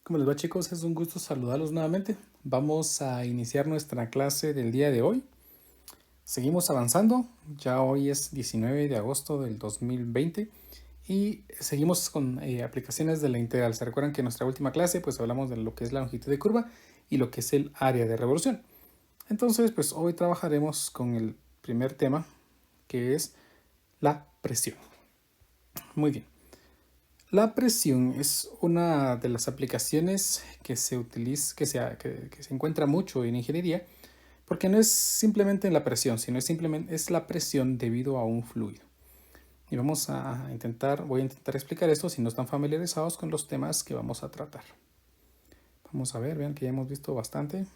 ¿Cómo les va, chicos? Es un gusto saludarlos nuevamente. Vamos a iniciar nuestra clase del día de hoy. Seguimos avanzando. Ya hoy es 19 de agosto del 2020 y seguimos con aplicaciones de la integral. ¿Se recuerdan que en nuestra última clase pues hablamos de lo que es la longitud de curva y lo que es el área de revolución? Entonces, pues hoy trabajaremos con el primer tema, que es la presión. Muy bien. La presión es una de las aplicaciones que se utiliza, que se encuentra mucho en ingeniería, porque no es simplemente la presión, sino es la presión debido a un fluido. Y voy a intentar explicar esto si no están familiarizados con los temas que vamos a tratar. Vamos a ver, vean que ya hemos visto bastante.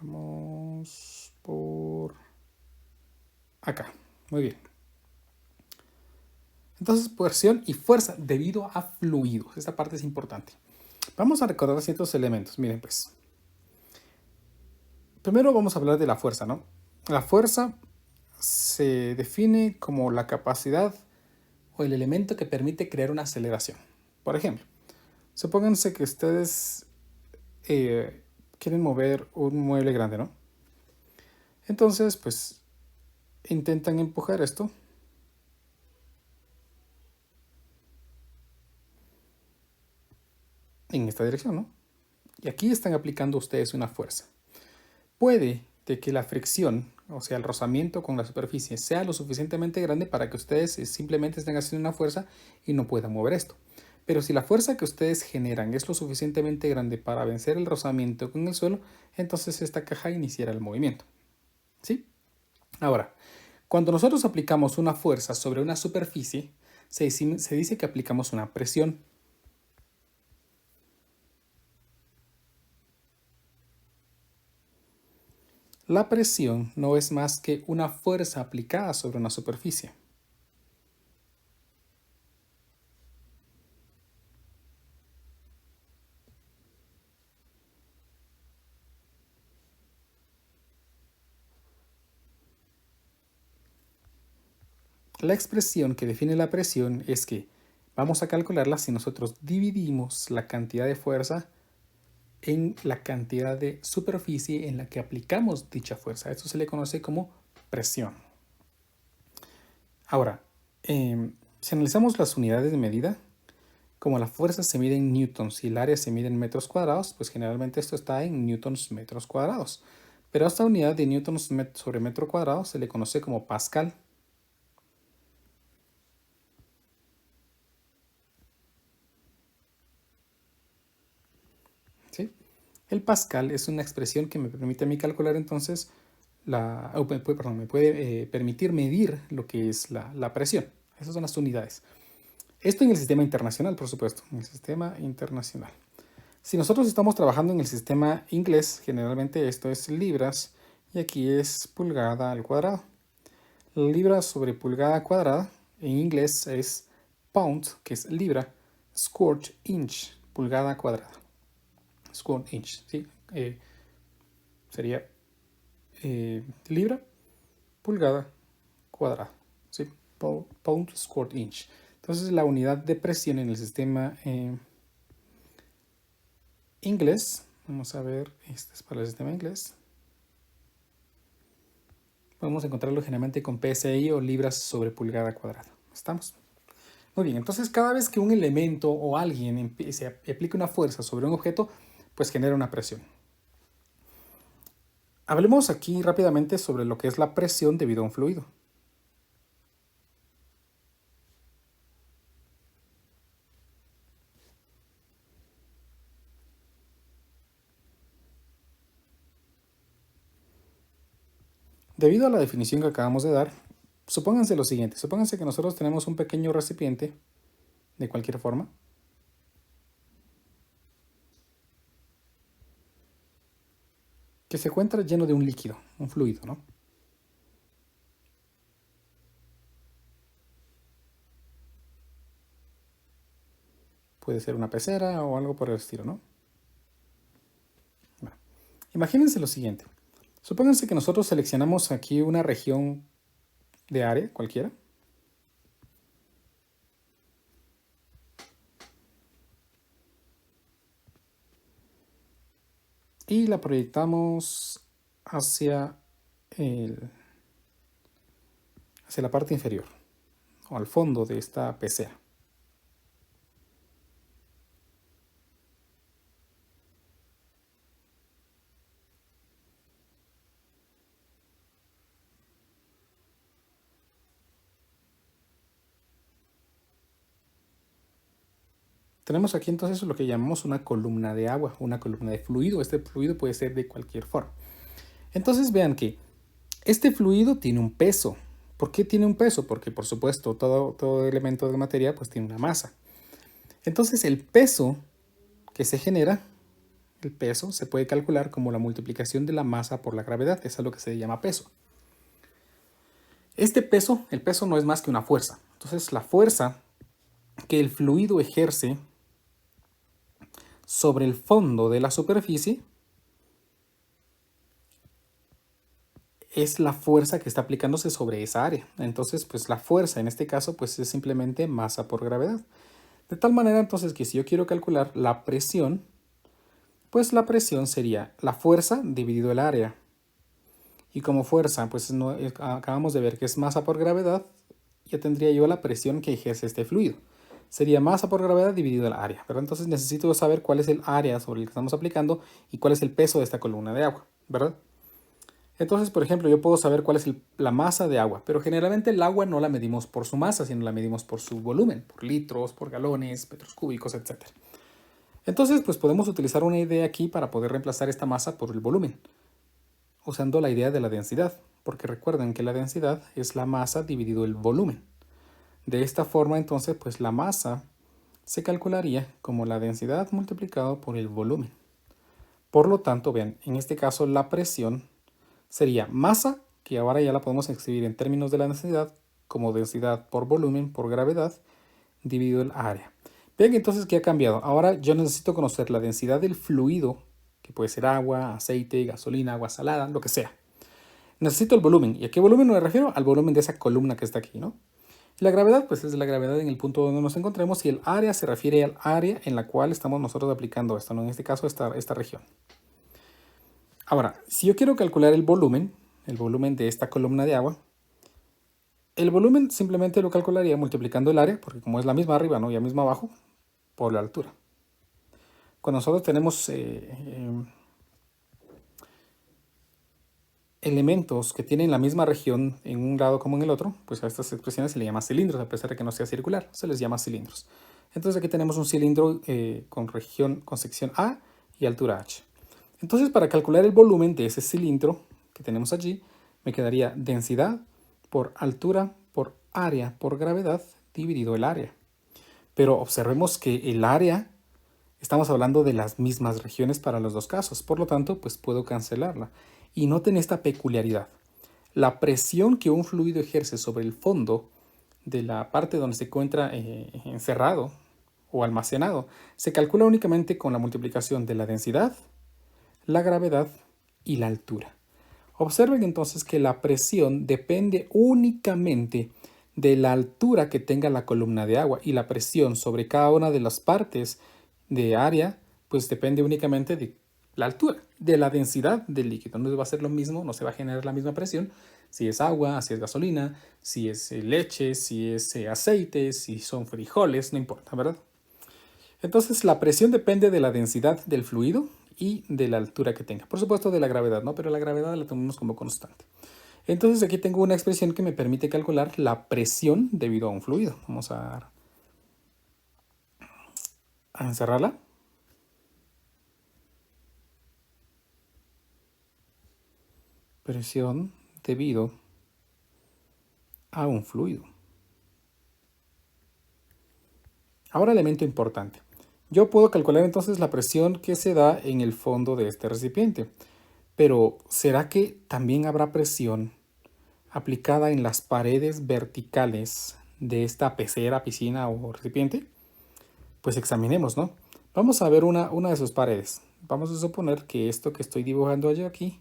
Vamos por acá. Muy bien. Entonces, presión y fuerza debido a fluidos. Esta parte es importante. Vamos a recordar ciertos elementos. Miren, pues. Primero vamos a hablar de la fuerza, ¿no? La fuerza se define como la capacidad o el elemento que permite crear una aceleración. Por ejemplo, supónganse que ustedes quieren mover un mueble grande, ¿no? Entonces, pues, intentan empujar esto. En esta dirección, ¿no? Y aquí están aplicando ustedes una fuerza. Puede de que la fricción, o sea, el rozamiento con la superficie, sea lo suficientemente grande para que ustedes simplemente estén haciendo una fuerza y no puedan mover esto. Pero si la fuerza que ustedes generan es lo suficientemente grande para vencer el rozamiento con el suelo, entonces esta caja iniciará el movimiento. ¿Sí? Ahora, cuando nosotros aplicamos una fuerza sobre una superficie, se dice que aplicamos una presión. La presión no es más que una fuerza aplicada sobre una superficie. La expresión que define la presión es que vamos a calcularla si nosotros dividimos la cantidad de fuerza en la cantidad de superficie en la que aplicamos dicha fuerza. Esto se le conoce como presión. Ahora, si analizamos las unidades de medida, como la fuerza se mide en newtons y el área se mide en metros cuadrados, pues generalmente esto está en newtons metros cuadrados. Pero a esta unidad de newtons sobre metro cuadrado se le conoce como pascal. ¿Sí? El pascal es una expresión que me permite a mí calcular entonces me puede permitir medir lo que es la presión. Esas son las unidades. Esto en el sistema internacional, por supuesto, en el sistema internacional. Si nosotros estamos trabajando en el sistema inglés, generalmente esto es libras y aquí es pulgada al cuadrado. Libra sobre pulgada cuadrada en inglés es pound, que es libra, square inch, pulgada cuadrada. Square inch, ¿sí? Sería libra, pulgada, cuadrada, ¿sí? Pound, square inch. Entonces la unidad de presión en el sistema inglés, vamos a ver, este es para el sistema inglés. Podemos encontrarlo generalmente con PSI o libras sobre pulgada cuadrada. ¿Estamos? Muy bien, entonces cada vez que un elemento o alguien se aplica una fuerza sobre un objeto, pues genera una presión. Hablemos aquí rápidamente sobre lo que es la presión debido a un fluido. Debido a la definición que acabamos de dar, supónganse lo siguiente. Supónganse que nosotros tenemos un pequeño recipiente de cualquier forma. Que se encuentra lleno de un líquido, un fluido, ¿no? Puede ser una pecera o algo por el estilo, ¿no? Bueno, imagínense lo siguiente. Supónganse que nosotros seleccionamos aquí una región de área cualquiera. y la proyectamos hacia, hacia la parte inferior o al fondo de esta pecera. Tenemos aquí entonces lo que llamamos una columna de agua, una columna de fluido. Este fluido puede ser de cualquier forma. Entonces vean que este fluido tiene un peso. ¿Por qué tiene un peso? Porque por supuesto todo elemento de materia pues tiene una masa. Entonces el peso que se genera, el peso se puede calcular como la multiplicación de la masa por la gravedad. Eso es lo que se llama peso. Este peso, el peso no es más que una fuerza. Entonces la fuerza que el fluido ejerce sobre el fondo de la superficie es la fuerza que está aplicándose sobre esa área. Entonces, pues la fuerza en este caso pues es simplemente masa por gravedad. De tal manera entonces que si yo quiero calcular la presión, pues la presión sería la fuerza dividido el área. Y como fuerza, pues no, acabamos de ver que es masa por gravedad, ya tendría yo la presión que ejerce este fluido. Sería masa por gravedad dividido el área, ¿verdad? Entonces necesito saber cuál es el área sobre el que estamos aplicando y cuál es el peso de esta columna de agua, ¿verdad? Entonces, por ejemplo, yo puedo saber cuál es la masa de agua, pero generalmente el agua no la medimos por su masa, sino la medimos por su volumen, por litros, por galones, metros cúbicos, etc. Entonces, pues podemos utilizar una idea aquí para poder reemplazar esta masa por el volumen, usando la idea de la densidad, porque recuerden que la densidad es la masa dividido el volumen. De esta forma, entonces, pues la masa se calcularía como la densidad multiplicado por el volumen. Por lo tanto, vean, en este caso la presión sería masa, que ahora ya la podemos escribir en términos de la densidad, como densidad por volumen por gravedad, dividido el área. Vean entonces que ha cambiado. Ahora yo necesito conocer la densidad del fluido, que puede ser agua, aceite, gasolina, agua salada, lo que sea. Necesito el volumen. ¿Y a qué volumen me refiero? Al volumen de esa columna que está aquí, ¿no? La gravedad, pues es la gravedad en el punto donde nos encontremos, y el área se refiere al área en la cual estamos nosotros aplicando esto, ¿no? En este caso esta región. Ahora, si yo quiero calcular el volumen de esta columna de agua, el volumen simplemente lo calcularía multiplicando el área, porque como es la misma arriba, ¿no? Y la misma abajo, por la altura. Cuando nosotros tenemos elementos que tienen la misma región en un lado como en el otro, pues a estas expresiones se le llama cilindros, a pesar de que no sea circular, se les llama cilindros. Entonces aquí tenemos un cilindro con sección A y altura H. Entonces, para calcular el volumen de ese cilindro que tenemos allí, me quedaría densidad por altura por área por gravedad dividido el área. Pero observemos que el área, estamos hablando de las mismas regiones para los dos casos, por lo tanto, pues puedo cancelarla. Y noten esta peculiaridad. La presión que un fluido ejerce sobre el fondo de la parte donde se encuentra encerrado o almacenado se calcula únicamente con la multiplicación de la densidad, la gravedad y la altura. Observen entonces que la presión depende únicamente de la altura que tenga la columna de agua, y la presión sobre cada una de las partes de área pues depende únicamente de la altura, de la densidad del líquido. No va a ser lo mismo, no se va a generar la misma presión si es agua, si es gasolina, si es leche, si es aceite, si son frijoles, no importa, ¿verdad? Entonces la presión depende de la densidad del fluido y de la altura que tenga. Por supuesto de la gravedad, ¿no? Pero la gravedad la tomamos como constante. Entonces aquí tengo una expresión que me permite calcular la presión debido a un fluido. Vamos a encerrarla. Presión debido a un fluido. Ahora, elemento importante. Yo puedo calcular entonces la presión que se da en el fondo de este recipiente. Pero, ¿será que también habrá presión aplicada en las paredes verticales de esta pecera, piscina o recipiente? Pues examinemos, ¿no? Vamos a ver una de sus paredes. Vamos a suponer que esto que estoy dibujando yo aquí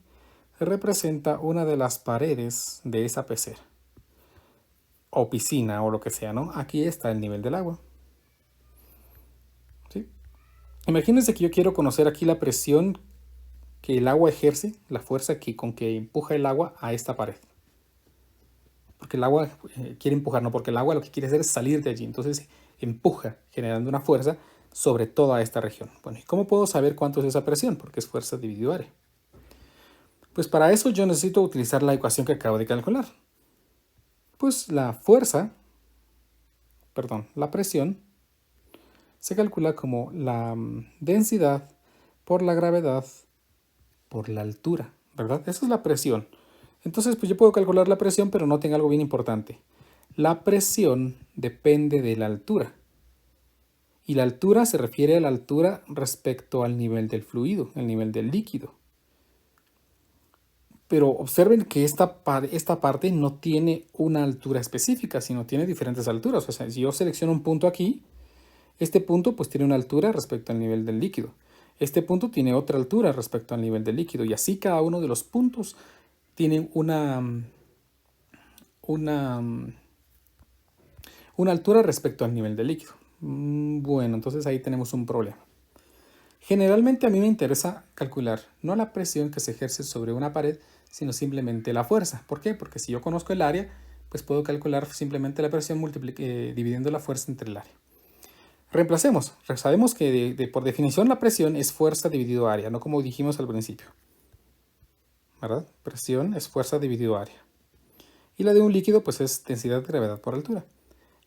representa una de las paredes de esa pecera o piscina o lo que sea, ¿no? Aquí está el nivel del agua. ¿Sí? Imagínense que yo quiero conocer aquí la presión que el agua ejerce, la fuerza con que empuja el agua a esta pared. Porque el agua quiere empujar, no, porque el agua lo que quiere hacer es salir de allí. Entonces empuja, generando una fuerza sobre toda esta región. Bueno, ¿y cómo puedo saber cuánto es esa presión? Porque es fuerza dividido área. Pues para eso yo necesito utilizar la ecuación que acabo de calcular. Pues la presión se calcula como la densidad por la gravedad por la altura, ¿verdad? Esa es la presión. Entonces, pues yo puedo calcular la presión, pero noten algo bien importante. La presión depende de la altura. Y la altura se refiere a la altura respecto al nivel del fluido, el nivel del líquido. Pero observen que esta parte no tiene una altura específica, sino tiene diferentes alturas. O sea, si yo selecciono un punto aquí, este punto pues tiene una altura respecto al nivel del líquido. Este punto tiene otra altura respecto al nivel del líquido. Y así cada uno de los puntos tiene una altura respecto al nivel del líquido. Bueno, entonces ahí tenemos un problema. Generalmente a mí me interesa calcular no la presión que se ejerce sobre una pared, sino simplemente la fuerza. ¿Por qué? Porque si yo conozco el área, pues puedo calcular simplemente la presión dividiendo la fuerza entre el área. Reemplacemos. Sabemos que por definición la presión es fuerza dividido área, no como dijimos al principio. ¿Verdad? Presión es fuerza dividido área. Y la de un líquido pues es densidad de gravedad por altura.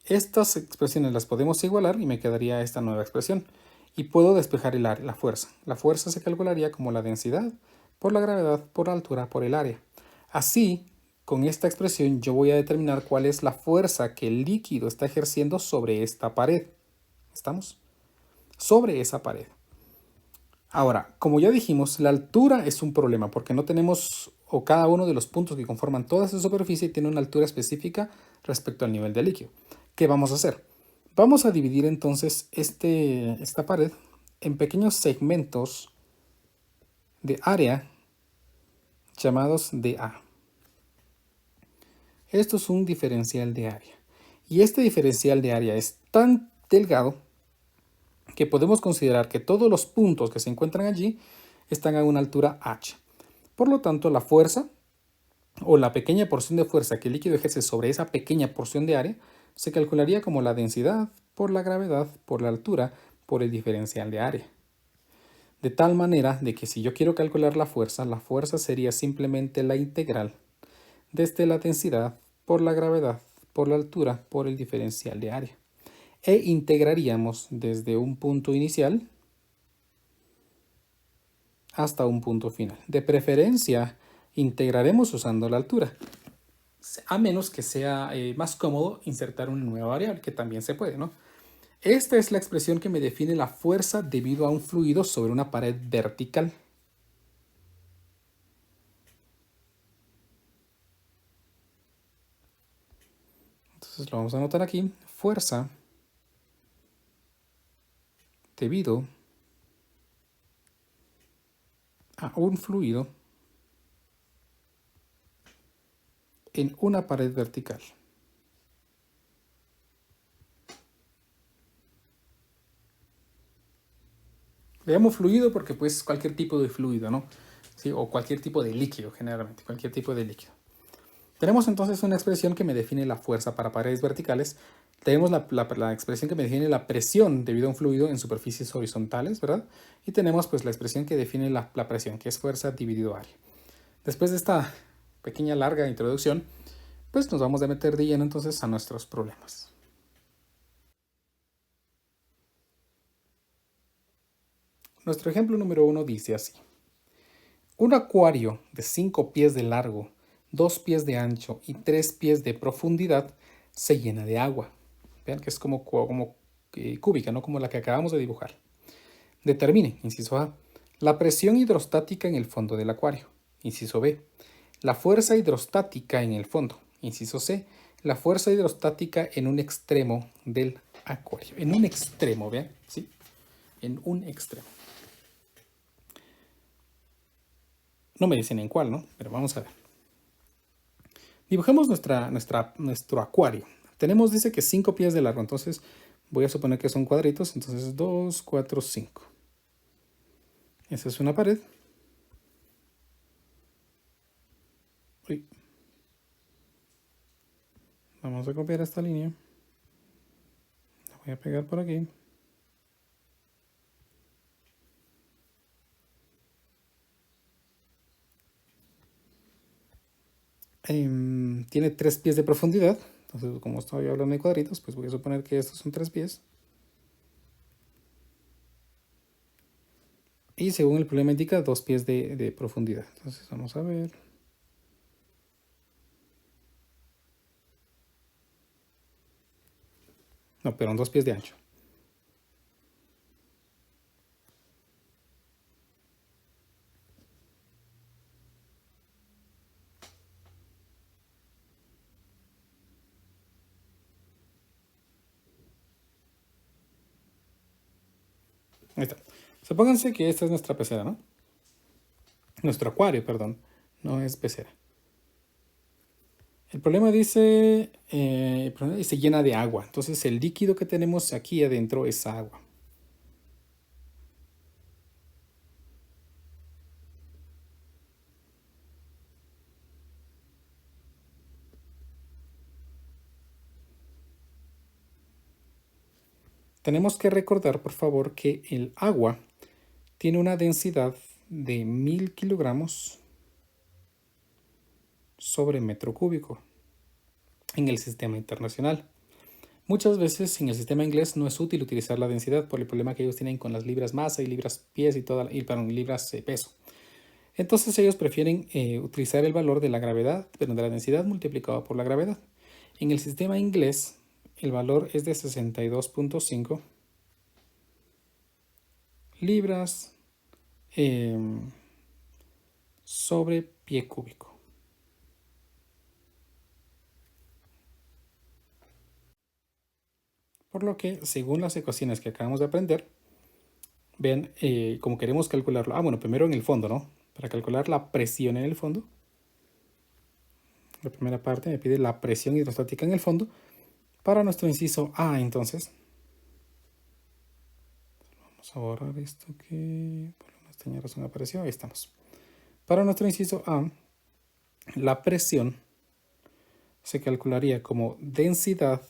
Estas expresiones las podemos igualar y me quedaría esta nueva expresión. Y puedo despejar el área, la fuerza. La fuerza se calcularía como la densidad por la gravedad por la altura por el área. Así, con esta expresión yo voy a determinar cuál es la fuerza que el líquido está ejerciendo sobre esta pared. ¿Estamos? Sobre esa pared. Ahora, como ya dijimos, la altura es un problema porque no tenemos, o cada uno de los puntos que conforman toda esa superficie tiene una altura específica respecto al nivel del líquido. ¿Qué vamos a hacer? Vamos a dividir entonces esta pared en pequeños segmentos de área llamados dA. Esto es un diferencial de área. Y este diferencial de área es tan delgado que podemos considerar que todos los puntos que se encuentran allí están a una altura h. Por lo tanto, la fuerza o la pequeña porción de fuerza que el líquido ejerce sobre esa pequeña porción de área se calcularía como la densidad por la gravedad por la altura por el diferencial de área. De tal manera de que si yo quiero calcular la fuerza sería simplemente la integral desde la densidad por la gravedad por la altura por el diferencial de área. E integraríamos desde un punto inicial hasta un punto final. De preferencia, integraremos usando la altura, a menos que sea más cómodo insertar una nueva variable, que también se puede, ¿no? Esta es la expresión que me define la fuerza debido a un fluido sobre una pared vertical. Entonces lo vamos a anotar aquí. Fuerza debido a un fluido en una pared vertical. Le llamo fluido porque pues cualquier tipo de fluido, ¿no? ¿Sí? O cualquier tipo de líquido, generalmente, cualquier tipo de líquido. Tenemos entonces una expresión que me define la fuerza para paredes verticales. Tenemos la expresión que me define la presión debido a un fluido en superficies horizontales, ¿verdad? Y tenemos pues la expresión que define la presión, que es fuerza dividido área. Después de esta pequeña larga introducción, pues nos vamos a meter de lleno entonces a nuestros problemas. Nuestro ejemplo número 1 dice así. Un acuario de 5 pies de largo, 2 pies de ancho y 3 pies de profundidad se llena de agua. Vean que es como cúbica, no como la que acabamos de dibujar. Determine, inciso A, la presión hidrostática en el fondo del acuario. Inciso B, la fuerza hidrostática en el fondo. Inciso C, la fuerza hidrostática en un extremo del acuario. En un extremo, vean, ¿sí? En un extremo. No me dicen en cuál, ¿no? Pero vamos a ver. Dibujemos nuestro acuario. Tenemos, dice que 5 pies de largo, entonces voy a suponer que son cuadritos, entonces 2, 4, 5. Esa es una pared. Uy. Vamos a copiar esta línea. La voy a pegar por aquí. Tiene 3 pies de profundidad. Entonces, como estoy hablando de cuadritos, pues voy a suponer que estos son 3 pies. Y según el problema indica, 2 pies de profundidad. Entonces, vamos a ver. No, pero 2 pies de ancho. Ahí está. Supónganse que esta es nuestra pecera, ¿no? Nuestro acuario, perdón. No es pecera. El problema dice, se llena de agua. Entonces el líquido que tenemos aquí adentro es agua. Tenemos que recordar, por favor, que el agua tiene una densidad de 1000 kilogramos sobre metro cúbico en el sistema internacional. Muchas veces en el sistema inglés no es útil utilizar la densidad por el problema que ellos tienen con las libras masa y libras pies y libras peso. Entonces ellos prefieren utilizar el valor de la gravedad, pero de la densidad multiplicado por la gravedad. En el sistema inglés el valor es de 62.5 libras sobre pie cúbico. Por lo que, según las ecuaciones que acabamos de aprender, vean, como queremos calcularlo. Bueno, primero en el fondo, ¿no? Para calcular la presión en el fondo. La primera parte me pide la presión hidrostática en el fondo. Para nuestro inciso A, entonces. Vamos a borrar esto que por una extraña razón apareció. Ahí estamos. Para nuestro inciso A, la presión se calcularía como densidad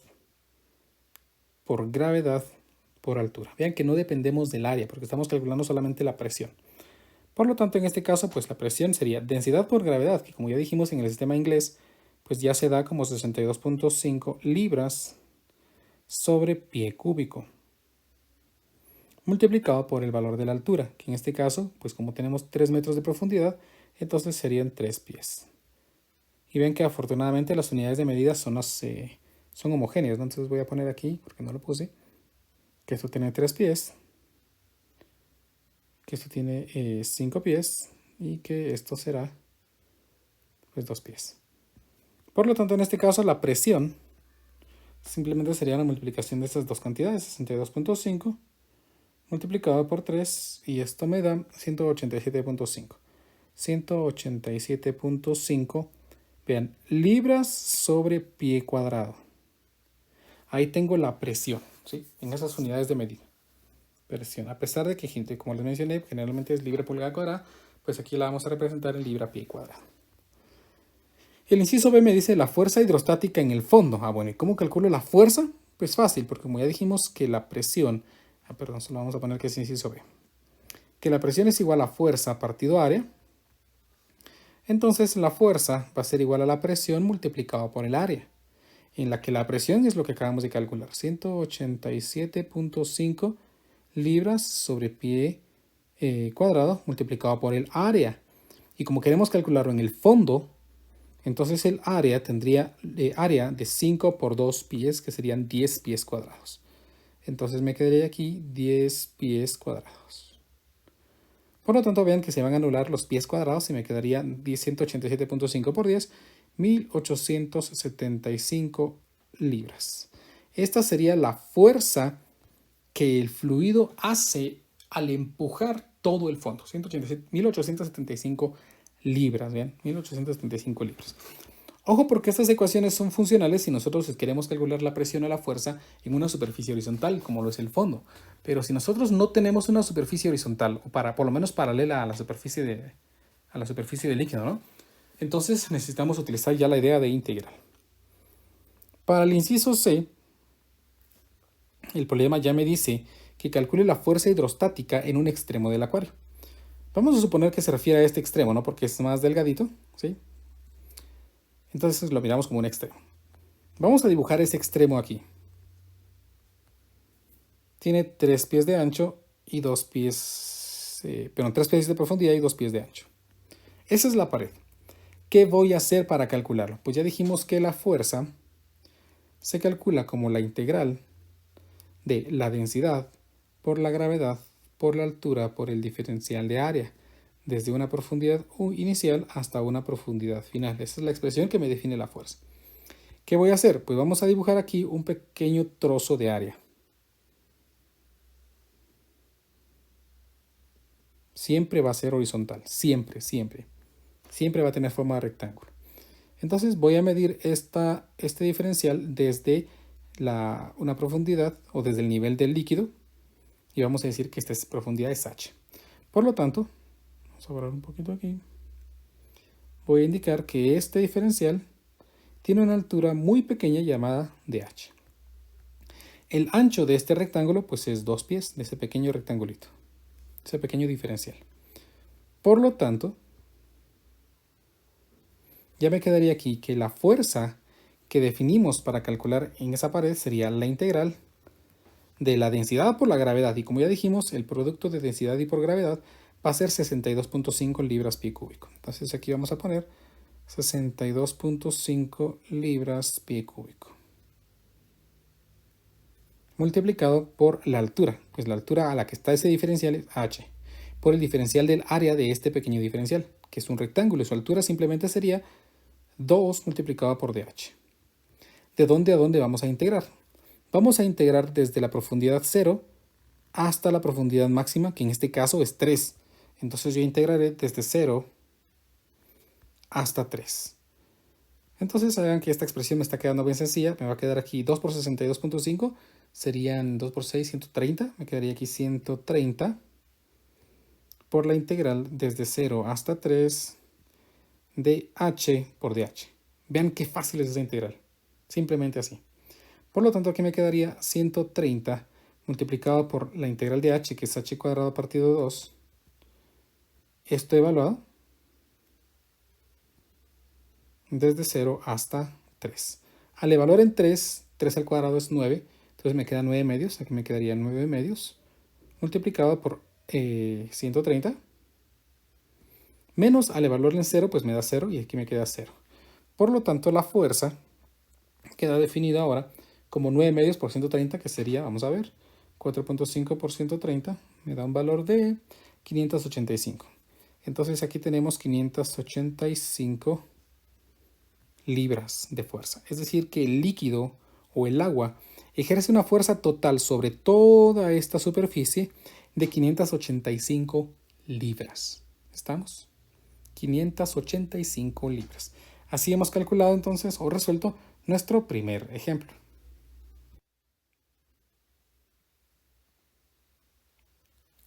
por gravedad por altura. Vean que no dependemos del área porque estamos calculando solamente la presión. Por lo tanto, en este caso, pues la presión sería densidad por gravedad, que como ya dijimos en el sistema inglés, pues ya se da como 62.5 libras sobre pie cúbico, multiplicado por el valor de la altura, que en este caso, pues como tenemos 3 metros de profundidad, entonces serían 3 pies. Y ven que afortunadamente las unidades de medida son homogéneas, ¿no? Entonces voy a poner aquí, porque no lo puse, que esto tiene 3 pies, que esto tiene 5 pies y que esto será pues 2 pies. Por lo tanto, en este caso la presión simplemente sería la multiplicación de estas dos cantidades, 62.5 multiplicado por 3 y esto me da 187.5. 187.5, vean, libras sobre pie cuadrado. Ahí tengo la presión, ¿sí? En esas unidades de medida. Presión, a pesar de que, como les mencioné, generalmente es libra pulgada cuadrada, pues aquí la vamos a representar en libra pie cuadrado. El inciso B me dice la fuerza hidrostática en el fondo. Bueno, ¿y cómo calculo la fuerza? Pues fácil, porque como ya dijimos que la presión, perdón, solo vamos a poner que es inciso B, que la presión es igual a fuerza partido área, entonces la fuerza va a ser igual a la presión multiplicado por el área, en la que la presión es lo que acabamos de calcular, 187.5 libras sobre pie cuadrado multiplicado por el área. Y como queremos calcularlo en el fondo, entonces el área tendría área de 5 por 2 pies, que serían 10 pies cuadrados. Entonces me quedaría aquí 10 pies cuadrados. Por lo tanto, vean que se van a anular los pies cuadrados y me quedaría 187.5 por 10, 1875 libras. Esta sería la fuerza que el fluido hace al empujar todo el fondo. 1875 libras, ¿vean? 1875 libras. Ojo, porque estas ecuaciones son funcionales si nosotros queremos calcular la presión o la fuerza en una superficie horizontal, como lo es el fondo. Pero si nosotros no tenemos una superficie horizontal, o por lo menos paralela a la superficie del líquido, ¿no? Entonces necesitamos utilizar ya la idea de integral. Para el inciso C, el problema ya me dice que calcule la fuerza hidrostática en un extremo del acuario. Vamos a suponer que se refiere a este extremo, ¿no? Porque es más delgadito, ¿sí? Entonces lo miramos como un extremo. Vamos a dibujar ese extremo aquí. Tiene 3 pies de ancho y 2 pies, 3 pies de profundidad y 2 pies de ancho. Esa es la pared. ¿Qué voy a hacer para calcularlo? Pues ya dijimos que la fuerza se calcula como la integral de la densidad por la gravedad por la altura por el diferencial de área, desde una profundidad inicial hasta una profundidad final. Esa es la expresión que me define la fuerza. ¿Qué voy a hacer? Pues vamos a dibujar aquí un pequeño trozo de área. Siempre va a ser horizontal, siempre, siempre. Siempre va a tener forma de rectángulo. Entonces voy a medir este diferencial desde una profundidad o desde el nivel del líquido y vamos a decir que esta profundidad es h. Por lo tanto, vamos a borrar un poquito aquí. Voy a indicar que este diferencial tiene una altura muy pequeña llamada dh. El ancho de este rectángulo pues es 2 pies de ese pequeño rectangulito, ese pequeño diferencial. Por lo tanto, ya me quedaría aquí que la fuerza que definimos para calcular en esa pared sería la integral de la densidad por la gravedad. Y como ya dijimos, el producto de densidad y por gravedad va a ser 62.5 libras pie cúbico. Entonces aquí vamos a poner 62.5 libras pie cúbico. Multiplicado por la altura. Pues la altura a la que está ese diferencial es h. Por el diferencial del área de este pequeño diferencial, que es un rectángulo. Y su altura simplemente sería 2 multiplicado por dh. ¿De dónde a dónde vamos a integrar? Vamos a integrar desde la profundidad 0 hasta la profundidad máxima, que en este caso es 3. Entonces yo integraré desde 0 hasta 3. Entonces hagan que esta expresión me está quedando bien sencilla. Me va a quedar aquí 2 por 62.5. Serían 2 por 6, 130. Me quedaría aquí 130 por la integral desde 0 hasta 3 de h por dh. Vean qué fácil es esa integral. Simplemente así. Por lo tanto, aquí me quedaría 130 multiplicado por la integral de h, que es h cuadrado partido de 2. Esto evaluado desde 0 hasta 3. Al evaluar en 3, 3 al cuadrado es 9. Entonces me quedan 9 medios. Aquí me quedaría 9 medios multiplicado por 130. Menos al evaluarlo en 0, pues me da 0 y aquí me queda 0. Por lo tanto, la fuerza queda definida ahora como 9 medios por 130, que sería, vamos a ver, 4.5 por 130, me da un valor de 585. Entonces aquí tenemos 585 libras de fuerza. Es decir, que el líquido o el agua ejerce una fuerza total sobre toda esta superficie de 585 libras. ¿Estamos? 585 libras. Así hemos calculado entonces o resuelto nuestro primer ejemplo.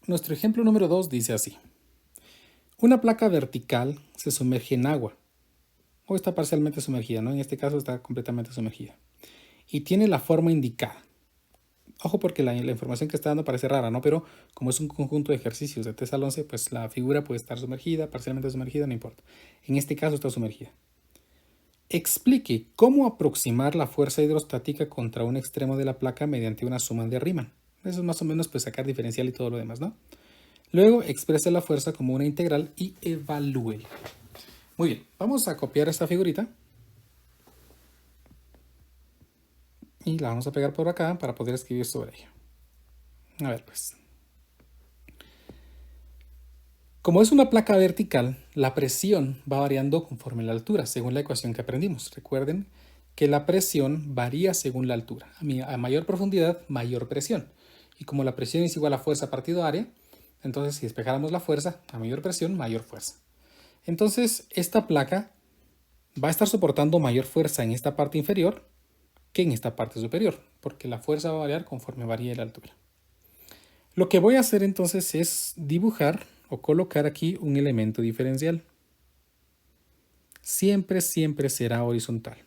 Nuestro ejemplo número 2 dice así. Una placa vertical se sumerge en agua, o está parcialmente sumergida, ¿no? En este caso está completamente sumergida, y tiene la forma indicada. Ojo porque la información que está dando parece rara, ¿no? Pero como es un conjunto de ejercicios de 3 al 11, pues la figura puede estar sumergida, parcialmente sumergida, no importa. En este caso está sumergida. Explique cómo aproximar la fuerza hidrostática contra un extremo de la placa mediante una suma de Riemann. Eso es más o menos pues sacar diferencial y todo lo demás, ¿no? Luego exprese la fuerza como una integral y evalúe. Muy bien, vamos a copiar esta figurita y la vamos a pegar por acá para poder escribir sobre ella. A ver pues. Como es una placa vertical, la presión va variando conforme la altura, según la ecuación que aprendimos. Recuerden que la presión varía según la altura. A mayor profundidad, mayor presión. Y como la presión es igual a fuerza partido área, entonces si despejáramos la fuerza, a mayor presión, mayor fuerza. Entonces esta placa va a estar soportando mayor fuerza en esta parte inferior que en esta parte superior, porque la fuerza va a variar conforme varíe la altura. Lo que voy a hacer entonces es dibujar o colocar aquí un elemento diferencial. siempre será horizontal.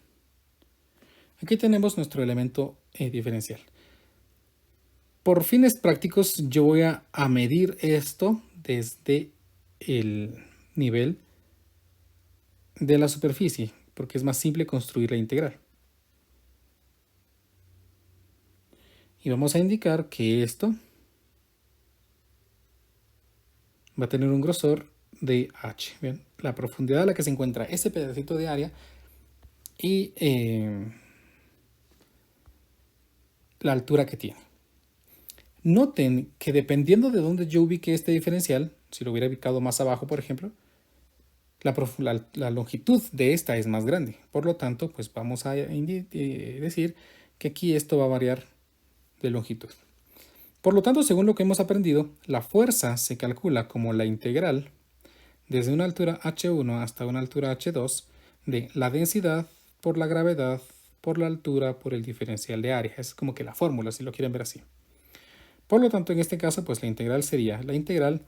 Aquí tenemos nuestro elemento diferencial. Por fines prácticos, yo voy a medir esto desde el nivel de la superficie, porque es más simple construir la integral. Y vamos a indicar que esto va a tener un grosor de h. ¿Bien? La profundidad a la que se encuentra ese pedacito de área y la altura que tiene. Noten que dependiendo de dónde yo ubique este diferencial, si lo hubiera ubicado más abajo, por ejemplo, la longitud de esta es más grande. Por lo tanto, pues vamos a decir que aquí esto va a variar de longitud. Por lo tanto, según lo que hemos aprendido, la fuerza se calcula como la integral desde una altura h1 hasta una altura h2 de la densidad por la gravedad por la altura por el diferencial de área. Es como que la fórmula, si lo quieren ver así. Por lo tanto, en este caso, pues la integral sería la integral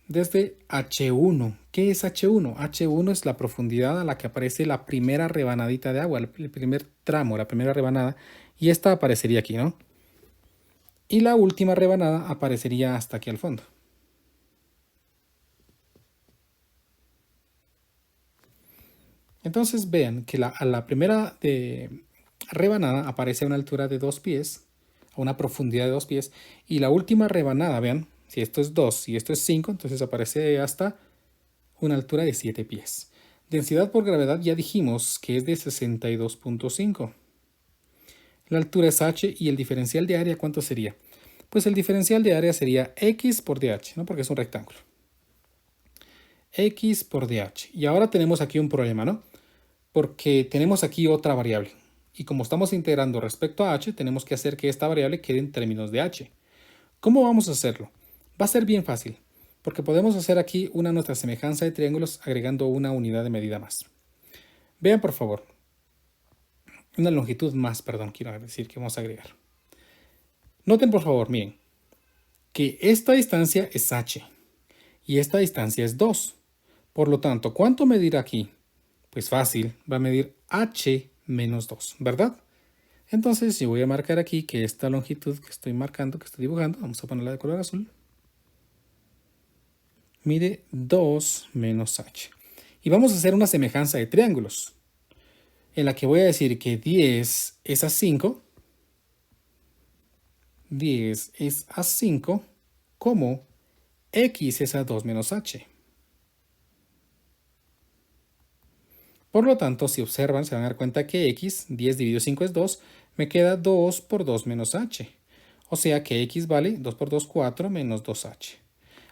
desde h1. ¿Qué es h1? h1 es la profundidad a la que aparece la primera rebanadita de agua, el primer tramo, la primera rebanada, y esta aparecería aquí, ¿no? Y la última rebanada aparecería hasta aquí al fondo. Entonces vean que a la primera rebanada aparece a una altura de 2 pies, a una profundidad de 2 pies, y la última rebanada, vean, si esto es 2 y esto es 5, entonces aparece hasta una altura de 7 pies. Densidad por gravedad ya dijimos que es de 62.5. La altura es h y el diferencial de área, ¿cuánto sería? Pues el diferencial de área sería x por dh, ¿no? Porque es un rectángulo. X por dh. Y ahora tenemos aquí un problema, ¿no? Porque tenemos aquí otra variable. Y como estamos integrando respecto a h, tenemos que hacer que esta variable quede en términos de h. ¿Cómo vamos a hacerlo? Va a ser bien fácil, porque podemos hacer aquí una nuestra semejanza de triángulos agregando una unidad de medida más. Vean por favor, una longitud más, perdón, quiero decir que vamos a agregar. Noten por favor, miren, que esta distancia es h y esta distancia es 2. Por lo tanto, ¿cuánto medir aquí? Pues fácil, va a medir h menos 2, ¿verdad? Entonces yo voy a marcar aquí que esta longitud que estoy marcando, que estoy dibujando, vamos a ponerla de color azul, mide 2 menos h. Y vamos a hacer una semejanza de triángulos, en la que voy a decir que 10 es a 5, 10 es a 5, como x es a 2 menos h. Por lo tanto, si observan, se van a dar cuenta que x, 10 dividido 5 es 2, me queda 2 por 2 menos h. O sea que x vale 2 por 2, 4 menos 2h.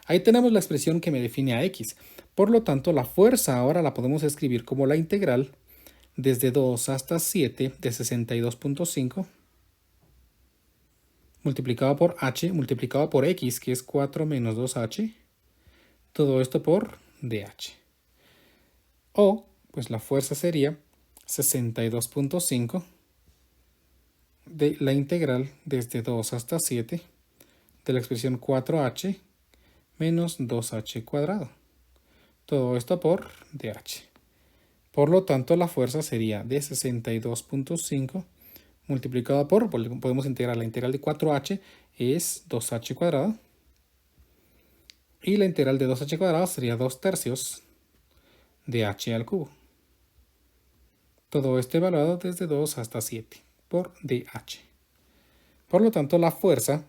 Ahí tenemos la expresión que me define a x. Por lo tanto, la fuerza ahora la podemos escribir como la integral desde 2 hasta 7 de 62.5 multiplicado por h multiplicado por x, que es 4 menos 2h. Todo esto por dh. O, pues la fuerza sería 62.5 de la integral desde 2 hasta 7 de la expresión 4h menos 2h cuadrado. Todo esto por dh. Por lo tanto, la fuerza sería de 62.5 multiplicado por, podemos integrar la integral de 4h es 2h cuadrado. Y la integral de 2h cuadrado sería 2 tercios de h al cubo. Todo esto evaluado desde 2 hasta 7 por dh. Por lo tanto, la fuerza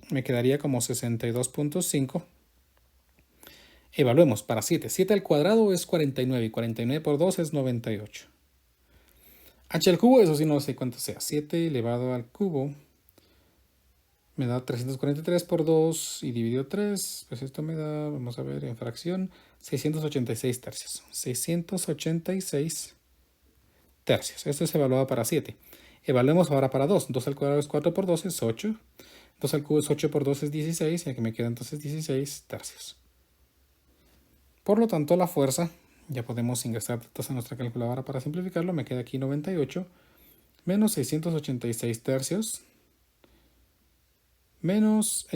me quedaría como 62.5. Evaluemos para 7. 7 al cuadrado es 49 y 49 por 2 es 98. H al cubo, eso sí no sé cuánto sea. 7 elevado al cubo me da 343 por 2 y dividido 3. Pues esto me da, vamos a ver, en fracción, 686 tercios. 686 tercios. Esto es evaluado para 7. Evaluemos ahora para 2. 2 al cuadrado es 4 por 2 es 8. 2 al cubo es 8 por 2 es 16. Y aquí me queda entonces 16 tercios. Por lo tanto, la fuerza, ya podemos ingresar datos a nuestra calculadora para simplificarlo. Me queda aquí 98 menos 686 tercios menos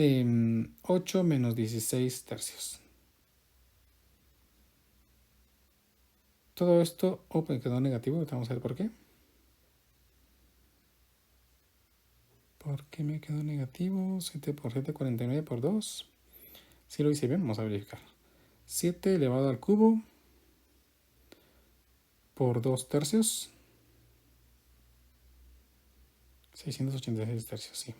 8 menos 16 tercios. Todo esto, me quedó negativo, vamos a ver por qué. ¿Por qué me quedó negativo? 7 por 7, 49 por 2. Si lo hice bien, vamos a verificar. 7 elevado al cubo por 2 tercios. 686 tercios, sí.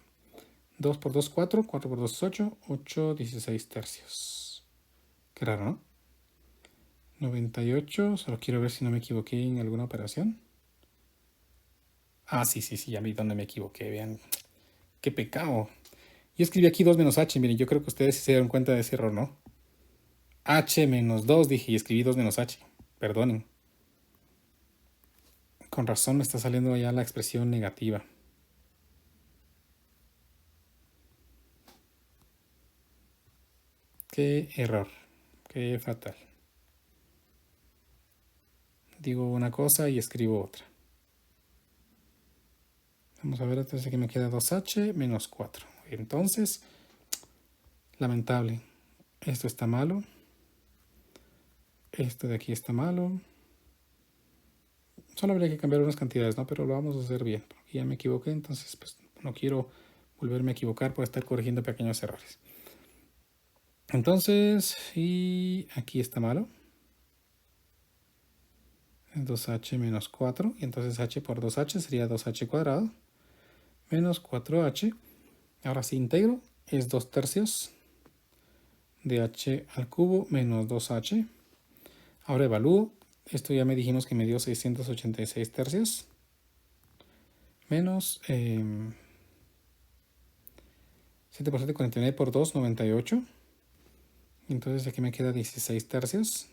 2 por 2, 4. 4 por 2, 8. 8, 16 tercios. Qué raro, ¿no? 98. Solo quiero ver si no me equivoqué en alguna operación. Ah, sí, ya vi dónde me equivoqué. Vean. Qué pecado. Yo escribí aquí 2 menos h. Miren, yo creo que ustedes se dieron cuenta de ese error, ¿no? H menos 2 dije y escribí 2 menos h. Perdonen. Con razón me está saliendo ya la expresión negativa. Qué error. Qué fatal. Digo una cosa y escribo otra. Vamos a ver, entonces aquí me queda 2h menos 4. Entonces, lamentable. Esto está malo. Esto de aquí está malo. Solo habría que cambiar unas cantidades, ¿no? Pero lo vamos a hacer bien. Porque ya me equivoqué, entonces pues no quiero volverme a equivocar por estar corrigiendo pequeños errores. Entonces, y aquí está malo. 2h menos 4. Y entonces h por 2h sería 2h cuadrado. Menos 4h. Ahora sí integro. Es 2 tercios de h al cubo menos 2h. Ahora evalúo. Esto ya me dijimos que me dio 686 tercios. Menos 7 por 7, 49 por 2, 98. Entonces aquí me queda 16 tercios.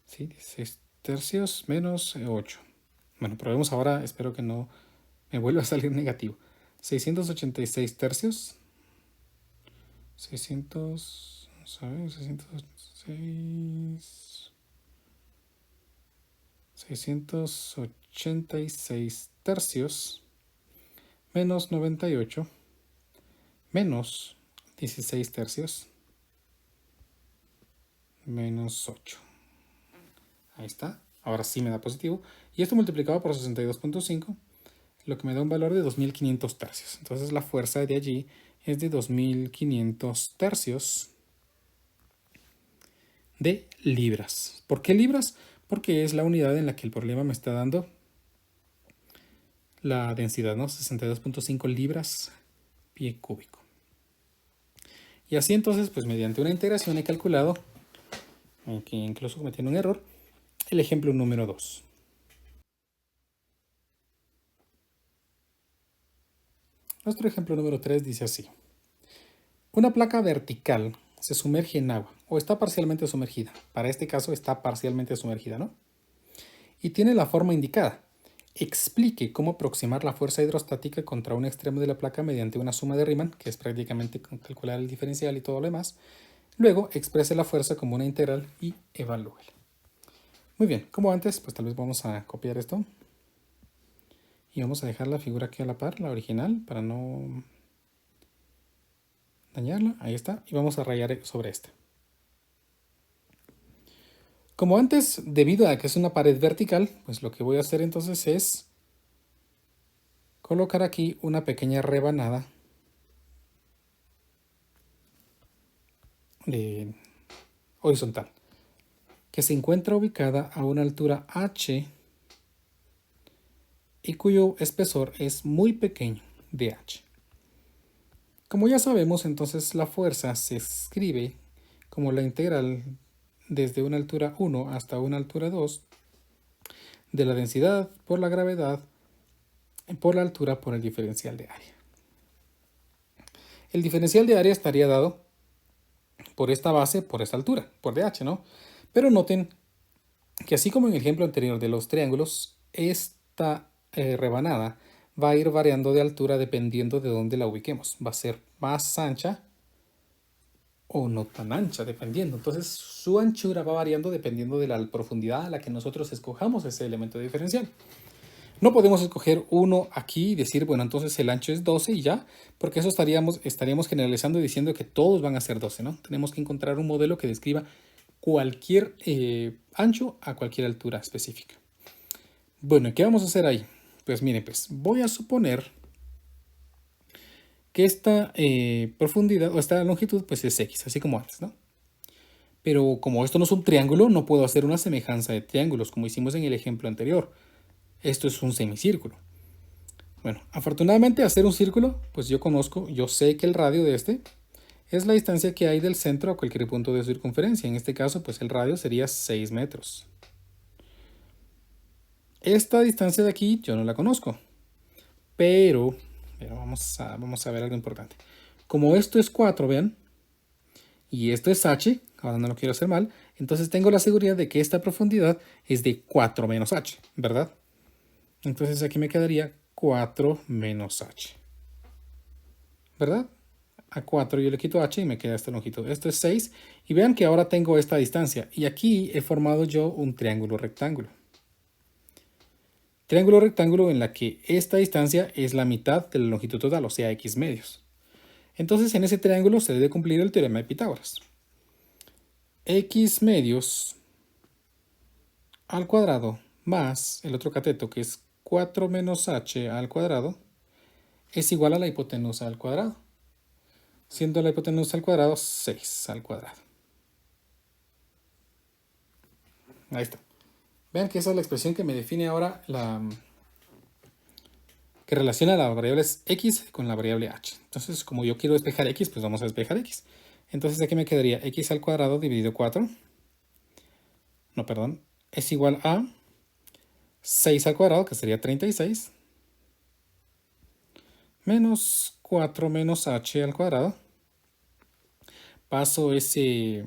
Sí, 16 tercios menos 8. Bueno, probemos ahora. Espero que no me vuelva a salir negativo. 686 tercios. 600, ¿sabes? 686 tercios menos 98 menos 16 tercios menos 8. Ahí está. Ahora sí me da positivo. Y esto multiplicado por 62.5, lo que me da un valor de 2500 tercios. Entonces la fuerza de allí es de 2500 tercios de libras. ¿Por qué libras? Porque es la unidad en la que el problema me está dando la densidad, ¿no? 62.5 libras pie cúbico. Y así entonces, pues mediante una integración he calculado, que incluso cometiendo un error, el ejemplo número 2. Nuestro ejemplo número 3 dice así. Una placa vertical se sumerge en agua o está parcialmente sumergida. Para este caso está parcialmente sumergida, ¿no? Y tiene la forma indicada. Explique cómo aproximar la fuerza hidrostática contra un extremo de la placa mediante una suma de Riemann, que es prácticamente calcular el diferencial y todo lo demás. Luego exprese la fuerza como una integral y evalúela. Muy bien, como antes, pues tal vez vamos a copiar esto. Y vamos a dejar la figura aquí a la par, la original, para no dañarla. Ahí está. Y vamos a rayar sobre esta. Como antes, debido a que es una pared vertical, pues lo que voy a hacer entonces es colocar aquí una pequeña rebanada horizontal que se encuentra ubicada a una altura h y cuyo espesor es muy pequeño, dh. Como ya sabemos, entonces la fuerza se escribe como la integral desde una altura 1 hasta una altura 2 de la densidad por la gravedad por la altura por el diferencial de área. El diferencial de área estaría dado por esta base, por esta altura, por dh, ¿no? Pero noten que así como en el ejemplo anterior de los triángulos, esta rebanada va a ir variando de altura dependiendo de dónde la ubiquemos. Va a ser más ancha o no tan ancha, dependiendo. Entonces su anchura va variando dependiendo de la profundidad a la que nosotros escojamos ese elemento diferencial. No podemos escoger uno aquí y decir, bueno, entonces el ancho es 12 y ya, porque eso estaríamos generalizando y diciendo que todos van a ser 12, ¿no? Tenemos que encontrar un modelo que describa cualquier ancho a cualquier altura específica. Bueno, ¿qué vamos a hacer ahí? Pues miren, pues voy a suponer que esta profundidad o esta longitud pues es x, así como antes, ¿no? Pero como esto no es un triángulo, no puedo hacer una semejanza de triángulos como hicimos en el ejemplo anterior. Esto es un semicírculo. Bueno, afortunadamente hacer un círculo, pues yo sé que el radio de este es la distancia que hay del centro a cualquier punto de circunferencia. En este caso, pues el radio sería 6 metros. Esta distancia de aquí yo no la conozco, pero vamos a ver algo importante. Como esto es 4, vean, y esto es h, ahora no lo quiero hacer mal, entonces tengo la seguridad de que esta profundidad es de 4 menos h, ¿verdad? Entonces aquí me quedaría 4 menos h, ¿verdad? A 4 yo le quito h y me queda esta longitud. Esto es 6 y vean que ahora tengo esta distancia y aquí he formado yo un triángulo rectángulo. Triángulo rectángulo en la que esta distancia es la mitad de la longitud total, o sea, x medios. Entonces en ese triángulo se debe cumplir el teorema de Pitágoras. X medios al cuadrado más el otro cateto que es 4 menos h al cuadrado es igual a la hipotenusa al cuadrado, siendo la hipotenusa al cuadrado 6 al cuadrado. Ahí está. Vean que esa es la expresión que me define ahora que relaciona las variables x con la variable h. Entonces, como yo quiero despejar x, pues vamos a despejar x. Entonces aquí me quedaría x al cuadrado dividido 4. No, perdón. Es igual a 6 al cuadrado, que sería 36. Menos 4 menos h al cuadrado. Paso ese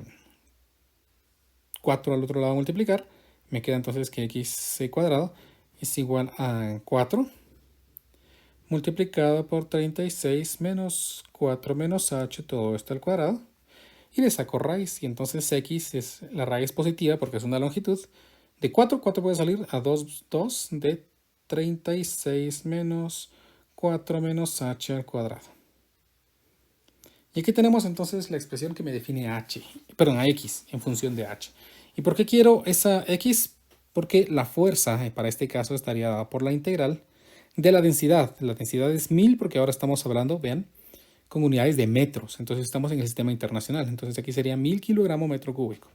4 al otro lado a multiplicar. Me queda entonces que x cuadrado es igual a 4 multiplicado por 36 menos 4 menos h, todo esto al cuadrado. Y le saco raíz, y entonces x es la raíz positiva porque es una longitud. De 4, 4 puede salir a 2, 2 de 36 menos 4 menos h al cuadrado. Y aquí tenemos entonces la expresión que me define a h, perdón, a x en función de h. ¿Y por qué quiero esa x? Porque la fuerza para este caso estaría dada por la integral de la densidad. La densidad es 1000 porque ahora estamos hablando, vean, con unidades de metros. Entonces estamos en el sistema internacional. Entonces aquí sería 1000 kilogramos metro cúbico.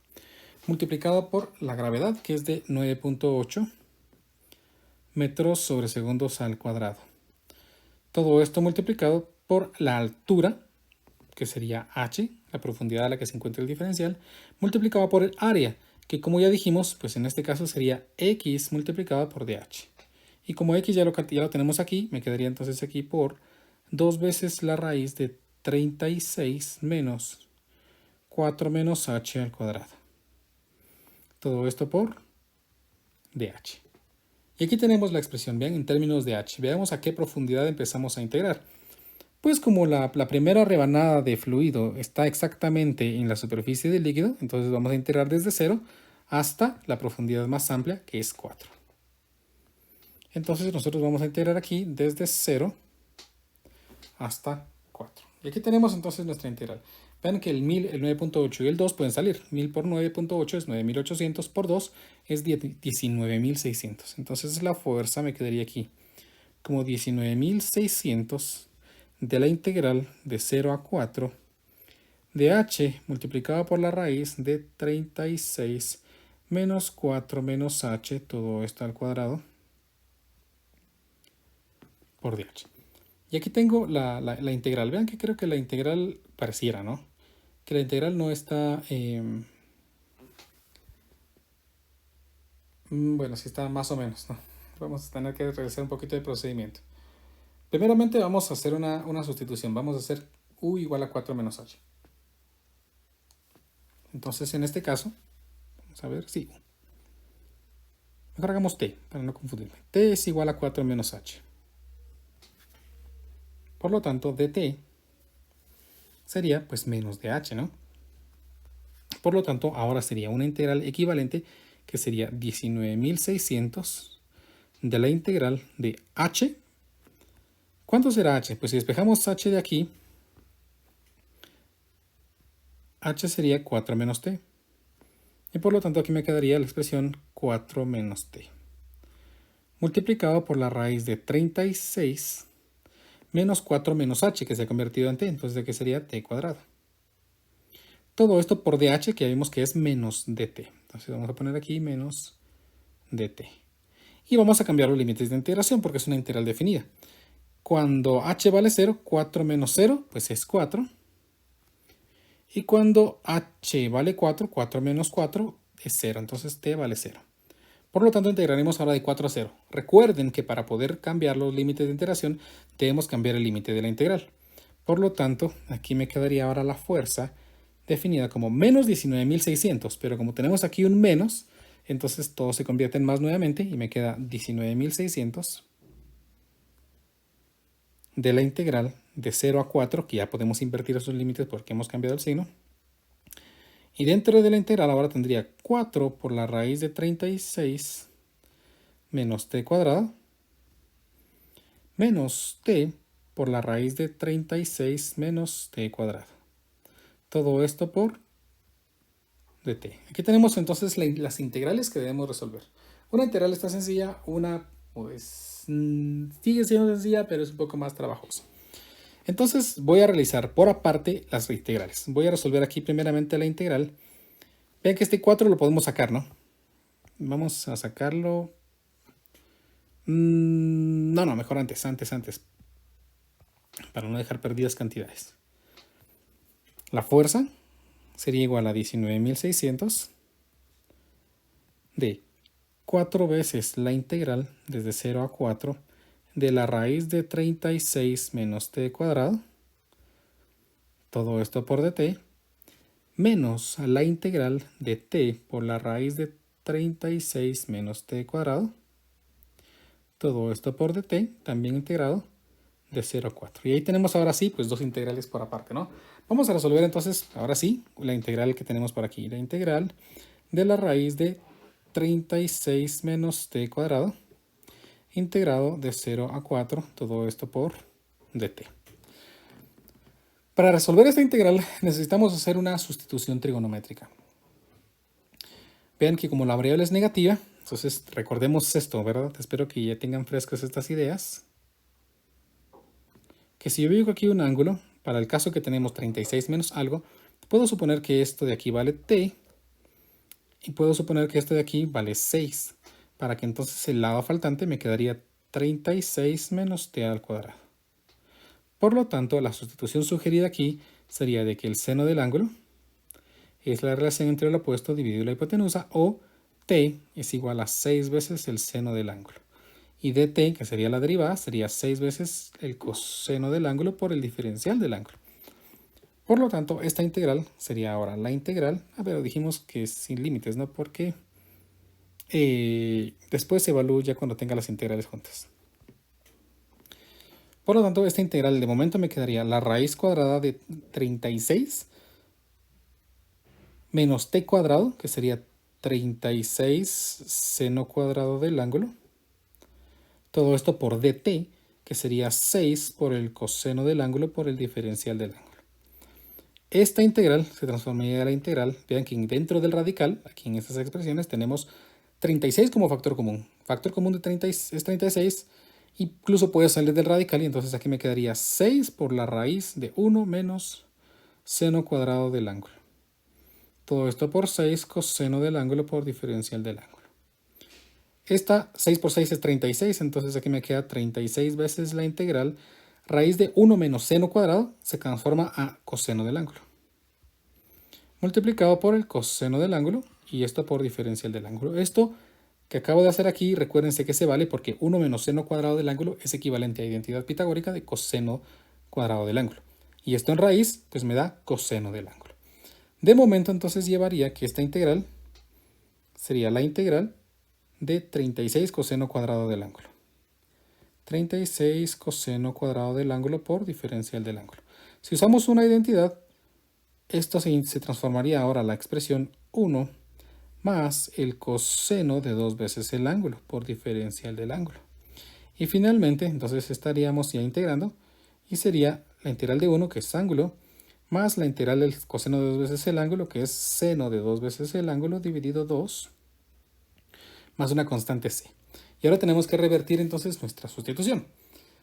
Multiplicado por la gravedad, que es de 9.8 metros sobre segundos al cuadrado. Todo esto multiplicado por la altura, que sería h, la profundidad a la que se encuentra el diferencial, multiplicado por el área, que como ya dijimos, pues en este caso sería x multiplicado por dh. Y como x ya lo tenemos aquí, me quedaría entonces aquí por 2 veces la raíz de 36 menos 4 menos h al cuadrado. Todo esto por dh. Y aquí tenemos la expresión, vean, en términos de h. Veamos a qué profundidad empezamos a integrar. Pues como la primera rebanada de fluido está exactamente en la superficie del líquido, entonces vamos a integrar desde 0 hasta la profundidad más amplia, que es 4. Entonces nosotros vamos a integrar aquí desde 0 hasta 4. Y aquí tenemos entonces nuestra integral. Vean que el 1000, el 9.8 y el 2 pueden salir. 1000 por 9.8 es 9800 por 2 es 19600. Entonces la fuerza me quedaría aquí como 19600 de la integral de 0 a 4 de h multiplicado por la raíz de 36 menos 4 menos h, todo esto al cuadrado, por dh. Y aquí tengo la integral. Vean que creo que la integral pareciera, ¿no? Que la integral no está... bueno, sí está más o menos, ¿no? Vamos a tener que realizar un poquito de procedimiento. Primeramente vamos a hacer una sustitución. Vamos a hacer u igual a 4 menos h. Entonces, en este caso, vamos a ver, sí. Mejor hagamos t, para no confundirme. T es igual a 4 menos h. Por lo tanto, dt sería pues menos de h, ¿no? Por lo tanto, ahora sería una integral equivalente que sería 19600 de la integral de h. ¿Cuánto será h? Pues si despejamos h de aquí, h sería 4 menos t. Y por lo tanto aquí me quedaría la expresión 4 menos t, multiplicado por la raíz de 36 menos 4 menos h, que se ha convertido en t, entonces ¿de qué sería t cuadrado? Todo esto por dh, que ya vimos que es menos dt. Entonces vamos a poner aquí menos dt. Y vamos a cambiar los límites de integración porque es una integral definida. Cuando h vale 0, 4 menos 0, pues es 4. Y cuando h vale 4, 4 menos 4 es 0. Entonces t vale 0. Por lo tanto, integraremos ahora de 4 a 0. Recuerden que para poder cambiar los límites de integración, debemos cambiar el límite de la integral. Por lo tanto, aquí me quedaría ahora la fuerza definida como menos 19.600. Pero como tenemos aquí un menos, entonces todo se convierte en más nuevamente y me queda 19.600 de la integral de 0 a 4, que ya podemos invertir esos límites porque hemos cambiado el signo. Y dentro de la integral ahora tendría 4 por la raíz de 36 menos t cuadrado menos t por la raíz de 36 menos t cuadrado. Todo esto por dt. Aquí tenemos entonces las integrales que debemos resolver. Una integral está sencilla, una pues sigue siendo sencilla, pero es un poco más trabajosa. Entonces voy a realizar por aparte las integrales. Voy a resolver aquí primeramente la integral. Vean que este 4 lo podemos sacar, ¿no? Vamos a sacarlo. No, mejor antes. Para no dejar perdidas cantidades. La fuerza sería igual a 19.600 de 4 veces la integral desde 0 a 4 de la raíz de 36 menos t cuadrado, todo esto por dt, menos la integral de t por la raíz de 36 menos t cuadrado, todo esto por dt, también integrado de 0 a 4. Y ahí tenemos ahora sí, pues dos integrales por aparte, ¿no? Vamos a resolver entonces, ahora sí, la integral que tenemos por aquí. La integral de la raíz de 36 menos t cuadrado, integrado de 0 a 4, todo esto por dt. Para resolver esta integral necesitamos hacer una sustitución trigonométrica. Vean que como la variable es negativa, entonces recordemos esto, ¿verdad? Espero que ya tengan frescas estas ideas. Que si yo digo aquí un ángulo, para el caso que tenemos 36 menos algo, puedo suponer que esto de aquí vale t, y puedo suponer que esto de aquí vale 6, para que entonces el lado faltante me quedaría 36 menos t al cuadrado. Por lo tanto, la sustitución sugerida aquí sería de que el seno del ángulo es la relación entre el opuesto dividido la hipotenusa, o t es igual a 6 veces el seno del ángulo. Y dt, que sería la derivada, sería 6 veces el coseno del ángulo por el diferencial del ángulo. Por lo tanto, esta integral sería ahora la integral, pero dijimos que es sin límites, ¿no? Porque después se evalúa ya cuando tenga las integrales juntas. Por lo tanto, esta integral de momento me quedaría la raíz cuadrada de 36 menos t cuadrado, que sería 36 seno cuadrado del ángulo. Todo esto por dt, que sería 6 por el coseno del ángulo por el diferencial del ángulo. Esta integral se transformaría a la integral. Vean que dentro del radical, aquí en estas expresiones, tenemos 36 como factor común. Factor común de 30 es 36. Incluso puede salir del radical y entonces aquí me quedaría 6 por la raíz de 1 menos seno cuadrado del ángulo. Todo esto por 6 coseno del ángulo por diferencial del ángulo. Esta 6 por 6 es 36, entonces aquí me queda 36 veces la integral. Raíz de 1 menos seno cuadrado se transforma a coseno del ángulo, multiplicado por el coseno del ángulo y esto por diferencial del ángulo. Esto que acabo de hacer aquí, recuérdense que se vale porque 1 menos seno cuadrado del ángulo es equivalente a identidad pitagórica de coseno cuadrado del ángulo. Y esto en raíz, pues me da coseno del ángulo. De momento entonces llevaría que esta integral sería la integral de 36 coseno cuadrado del ángulo. 36 coseno cuadrado del ángulo por diferencial del ángulo. Si usamos una identidad, esto se transformaría ahora a la expresión 1 más el coseno de 2 veces el ángulo por diferencial del ángulo. Y finalmente, entonces estaríamos ya integrando y sería la integral de 1, que es ángulo, más la integral del coseno de 2 veces el ángulo, que es seno de 2 veces el ángulo dividido 2, más una constante c. Y ahora tenemos que revertir entonces nuestra sustitución.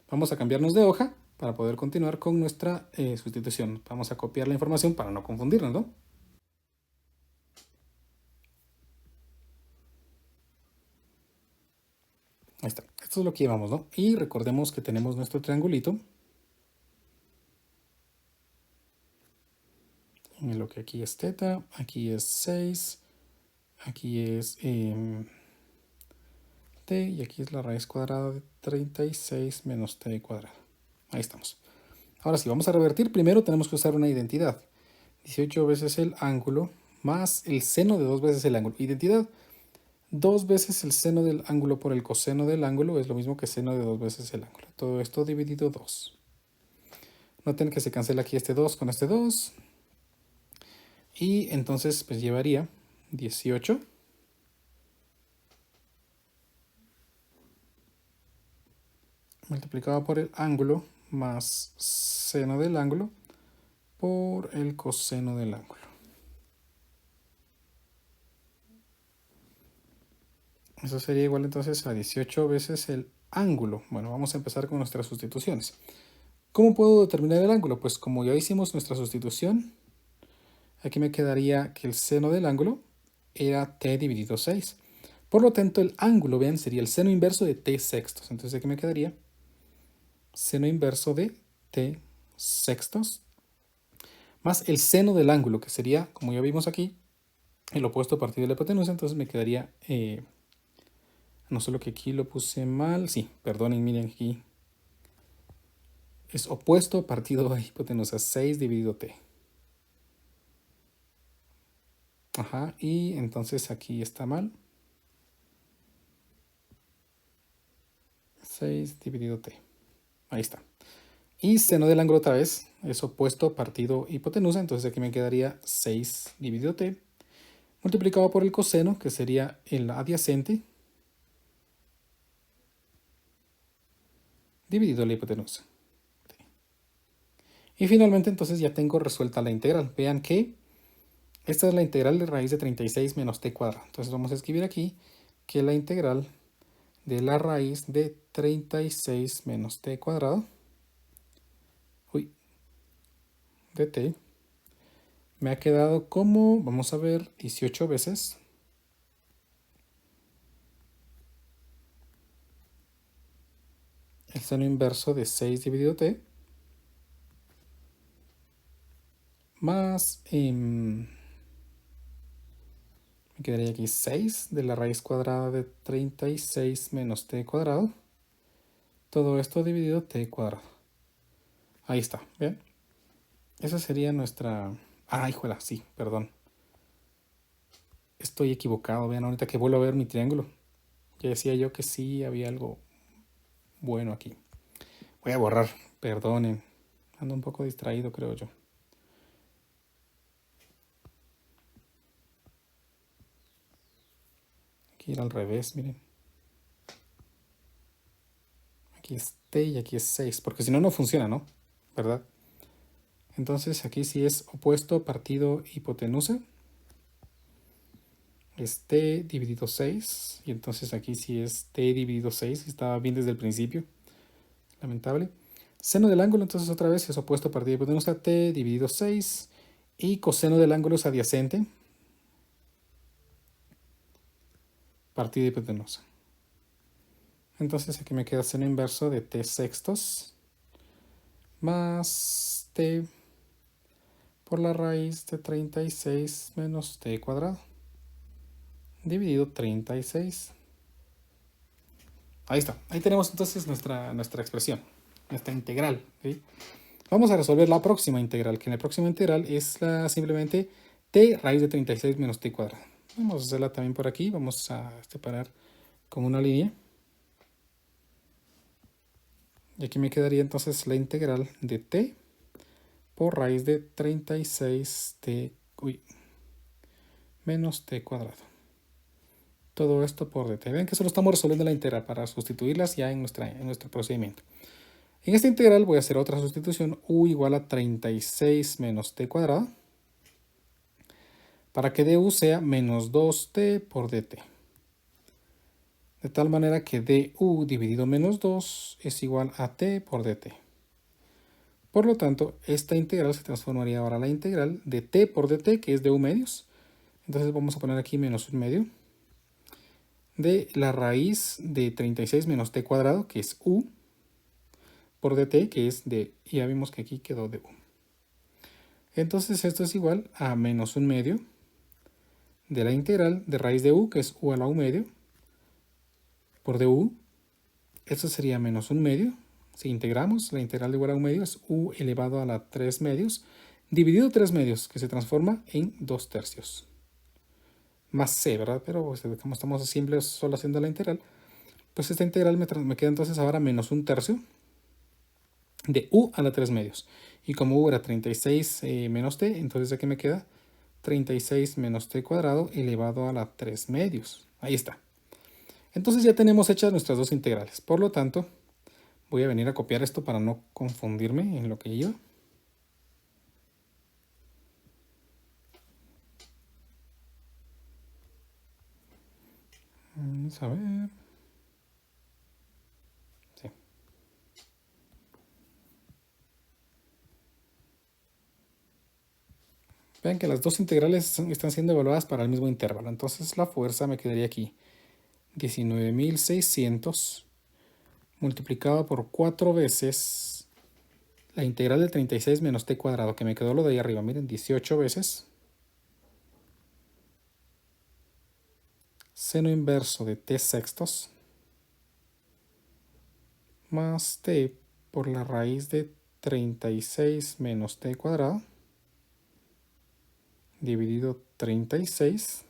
Vamos a cambiarnos de hoja para poder continuar con nuestra sustitución. Vamos a copiar la información para no confundirnos, ¿no? Ahí está. Esto es lo que llevamos, ¿no? Y recordemos que tenemos nuestro triangulito. En lo que aquí es teta, aquí es 6, aquí es t y aquí es la raíz cuadrada de 36 menos t cuadrado. Ahí estamos. Ahora sí, vamos a revertir. Primero tenemos que usar una identidad. 18 veces el ángulo más el seno de 2 veces el ángulo. Identidad, 2 veces el seno del ángulo por el coseno del ángulo es lo mismo que seno de 2 veces el ángulo. Todo esto dividido 2. Noten que se cancela aquí este 2 con este 2. Y entonces pues llevaría 18 multiplicado por el ángulo más seno del ángulo por el coseno del ángulo. Eso sería igual entonces a 18 veces el ángulo. Bueno, vamos a empezar con nuestras sustituciones. ¿Cómo puedo determinar el ángulo? Pues como ya hicimos nuestra sustitución, aquí me quedaría que el seno del ángulo era t dividido 6. Por lo tanto, el ángulo, vean, sería el seno inverso de t sextos. Entonces aquí me quedaría seno inverso de t sextos más el seno del ángulo, que sería, como ya vimos aquí, el opuesto a partir de la hipotenusa. Entonces me quedaría, no solo que aquí lo puse mal, sí, perdonen, miren aquí, es opuesto partido a hipotenusa, 6 dividido t. Ajá, y entonces aquí está mal. 6 dividido t. Ahí está. Y seno del ángulo otra vez es opuesto partido hipotenusa, entonces aquí me quedaría 6 dividido t multiplicado por el coseno, que sería el adyacente, dividido la hipotenusa. Y finalmente entonces ya tengo resuelta la integral. Vean que esta es la integral de raíz de 36 menos t cuadrado. Entonces vamos a escribir aquí que la integral de la raíz de 36 menos t cuadrado, de t, me ha quedado como, vamos a ver, 18 veces el seno inverso de 6 dividido t más, me quedaría aquí 6 de la raíz cuadrada de 36 menos t cuadrado. Todo esto dividido t cuadrado. Ahí está, ¿bien? Esa sería nuestra... Ah, híjola, sí, perdón. Estoy equivocado, vean, ahorita que vuelvo a ver mi triángulo. Ya decía yo que sí había algo bueno aquí. Voy a borrar, perdonen. Ando un poco distraído, creo yo. Aquí era al revés, miren. Aquí es t y aquí es 6, porque si no, no funciona, ¿no? ¿Verdad? Entonces aquí sí es opuesto partido hipotenusa. Es t dividido 6. Y entonces aquí sí es t dividido 6. Estaba bien desde el principio. Lamentable. Seno del ángulo, entonces otra vez es opuesto partido hipotenusa, t dividido 6. Y coseno del ángulo es adyacente. Partido hipotenusa. Entonces aquí me queda seno inverso de t sextos más t por la raíz de 36 menos t cuadrado dividido 36. Ahí está. Ahí tenemos entonces nuestra expresión, nuestra integral. ¿Sí? Vamos a resolver la próxima integral, que la próxima integral es simplemente t raíz de 36 menos t cuadrado. Vamos a hacerla también por aquí. Vamos a separar con una línea. Y aquí me quedaría entonces la integral de t por raíz de 36t menos t cuadrado. Todo esto por dt. Vean que solo estamos resolviendo la integral para sustituirlas ya en nuestro procedimiento. En esta integral voy a hacer otra sustitución, u igual a 36 menos t cuadrado, para que du sea menos 2t por dt. De tal manera que du dividido menos 2 es igual a t por dt. Por lo tanto, esta integral se transformaría ahora a la integral de t por dt, que es du medios. Entonces vamos a poner aquí menos 1 medio de la raíz de 36 menos t cuadrado, que es u, por dt, que es de, ya vimos que aquí quedó du. Entonces esto es igual a menos 1 medio de la integral de raíz de u, que es u a la u medio, por du. Esto sería menos 1 medio. Si integramos, la integral de u a la u medio es u elevado a la 3 medios, dividido 3 medios, que se transforma en 2 tercios. Más c, ¿verdad? Pero pues, como estamos siempre solo haciendo la integral, pues esta integral me queda entonces ahora menos 1 tercio de u a la 3 medios. Y como u era 36 menos t, entonces aquí me queda 36 menos t cuadrado elevado a la 3 medios. Ahí está. Entonces ya tenemos hechas nuestras dos integrales. Por lo tanto, voy a venir a copiar esto para no confundirme en lo que iba. Vamos a ver. Sí. Vean que las dos integrales están siendo evaluadas para el mismo intervalo. Entonces la fuerza me quedaría aquí. 19.600 multiplicado por 4 veces la integral de 36 menos t cuadrado, que me quedó lo de ahí arriba. Miren, 18 veces seno inverso de t sextos más t por la raíz de 36 menos t cuadrado dividido 36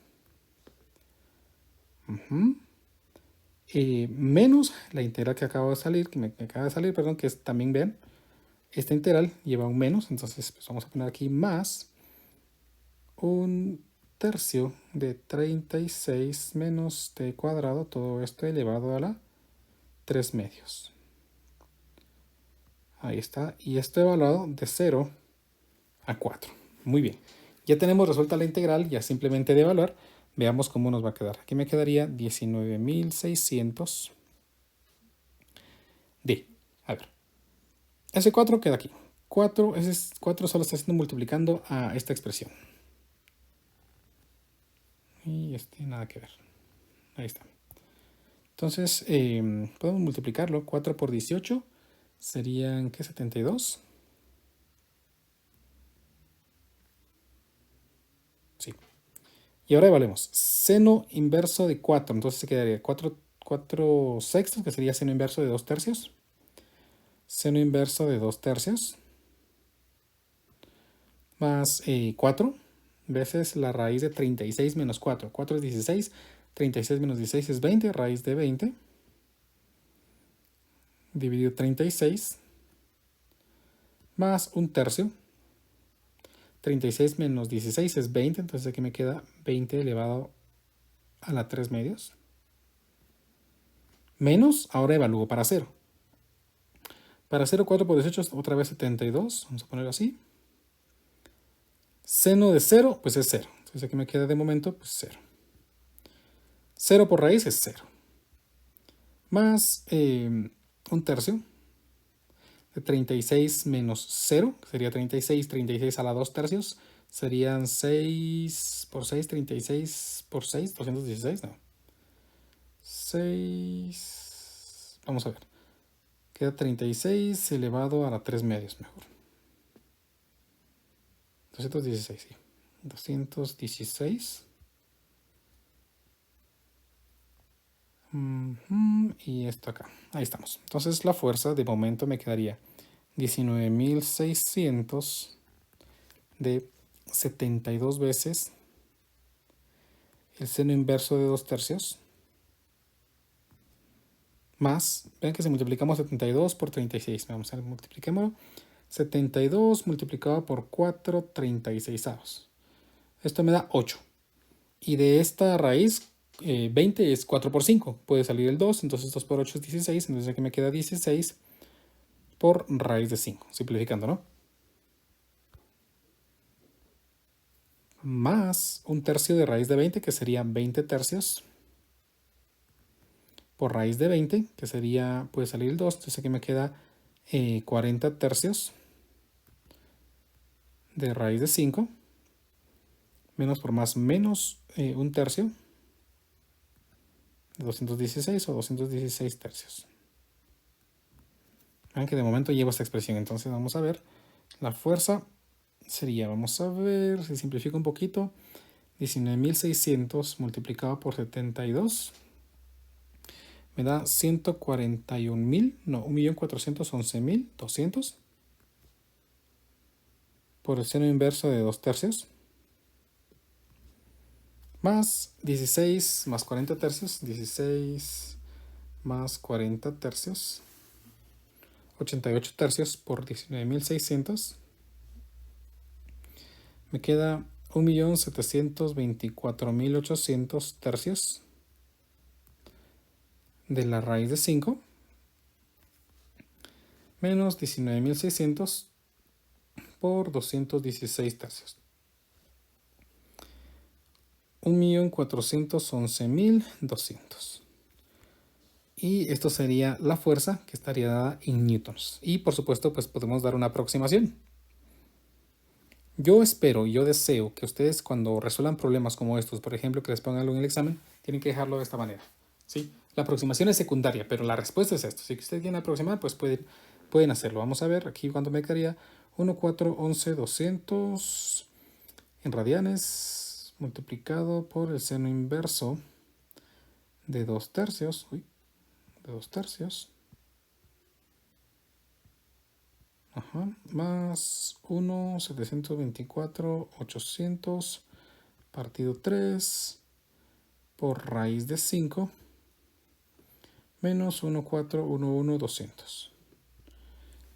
menos la integral que acaba de salir, perdón, que es también, vean, esta integral lleva un menos, entonces pues vamos a poner aquí más 1 tercio de 36 menos t cuadrado, todo esto elevado a la 3 medios. Ahí está, y esto evaluado de 0 a 4. Muy bien, ya tenemos resuelta la integral, ya simplemente de evaluar. Veamos cómo nos va a quedar. Aquí me quedaría 19.600 de, a ver, ese 4 queda aquí. 4, ese 4 solo está haciendo multiplicando a esta expresión. Y nada que ver. Ahí está. Entonces, podemos multiplicarlo. 4 por 18 serían, ¿qué? 72. Sí. Y ahora evaluemos. Seno inverso de 4. Entonces se quedaría 4 sextos, que sería seno inverso de 2 tercios. Seno inverso de 2 tercios. Más 4 veces la raíz de 36 menos 4. 4 es 16. 36 menos 16 es 20. Raíz de 20. Dividido 36. Más 1 tercio. 36 menos 16 es 20. Entonces aquí me queda 20 elevado a la 3 medios. Menos, ahora evalúo para 0. Para 0, 4 por 18 es otra vez 72. Vamos a ponerlo así. Seno de 0, pues es 0. Entonces aquí me queda de momento, pues 0. 0 por raíz es 0. Más 1 tercio de 36 menos 0, que sería 36, 36 a la 2 tercios. Serían 6 por 6, 36 por 6, 216, no. 6, vamos a ver. Queda 36 elevado a la 3 medios, mejor. 216, sí. 216. Y esto acá. Ahí estamos. Entonces la fuerza de momento me quedaría 19.600 de 72 veces el seno inverso de 2 tercios. Más, ven que si multiplicamos 72 por 36, vamos a ver, multipliquémoslo. 72 multiplicado por 4, 36avos. Esto me da 8. Y de esta raíz, 20 es 4 por 5. Puede salir el 2, entonces 2 por 8 es 16. Entonces aquí me queda 16 por raíz de 5, simplificando, ¿no? Más un tercio de raíz de 20, que sería 20 tercios, por raíz de 20, que sería, puede salir el 2, entonces aquí me queda 40 tercios de raíz de 5, menos por más menos un tercio, de 216 o 216 tercios. Vean que de momento llevo esta expresión, entonces vamos a ver, la fuerza sería, vamos a ver, si simplifico un poquito, 19.600 multiplicado por 72 me da 141.000, no, 1.411.200 por el seno inverso de 2 tercios, más 16 más 40 tercios, 16 más 40 tercios, 88 tercios por 19.600, me queda 1.724.800 tercios de la raíz de 5 menos 19.600 por 216 tercios. 1.411.200. Y esto sería la fuerza que estaría dada en newtons. Y por supuesto, pues podemos dar una aproximación. Yo espero, yo deseo que ustedes cuando resuelvan problemas como estos, por ejemplo, que les pongan algo en el examen, tienen que dejarlo de esta manera. ¿Sí? La aproximación es secundaria, pero la respuesta es esto. Si ustedes quieren aproximar, pues pueden hacerlo. Vamos a ver aquí cuánto me quedaría. 1.411.200 en radianes multiplicado por el seno inverso de 2 tercios. Uy, de 2 tercios. Ajá, más 1.724.800 partido 3 por raíz de 5 menos 1.411.200.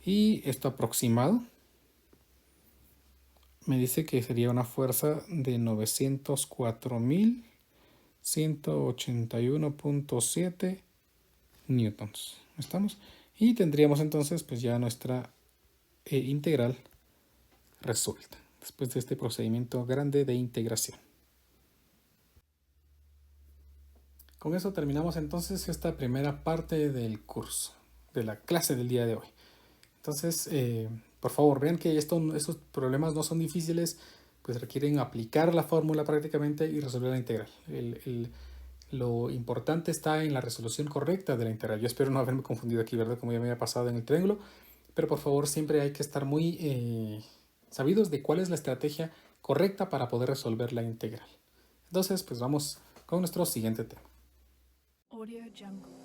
Y esto aproximado me dice que sería una fuerza de 904.181.7 newtons. ¿Estamos? Y tendríamos entonces pues ya nuestra integral resuelta después de este procedimiento grande de integración. Con eso terminamos entonces esta primera parte del curso, de la clase del día de hoy. Entonces, por favor, vean que estos problemas no son difíciles, pues requieren aplicar la fórmula prácticamente y resolver la integral. Lo importante está en la resolución correcta de la integral. Yo espero no haberme confundido aquí, ¿verdad? Como ya me había pasado en el triángulo. Pero por favor, siempre hay que estar muy sabidos de cuál es la estrategia correcta para poder resolver la integral. Entonces, pues vamos con nuestro siguiente tema. Audio Jungle.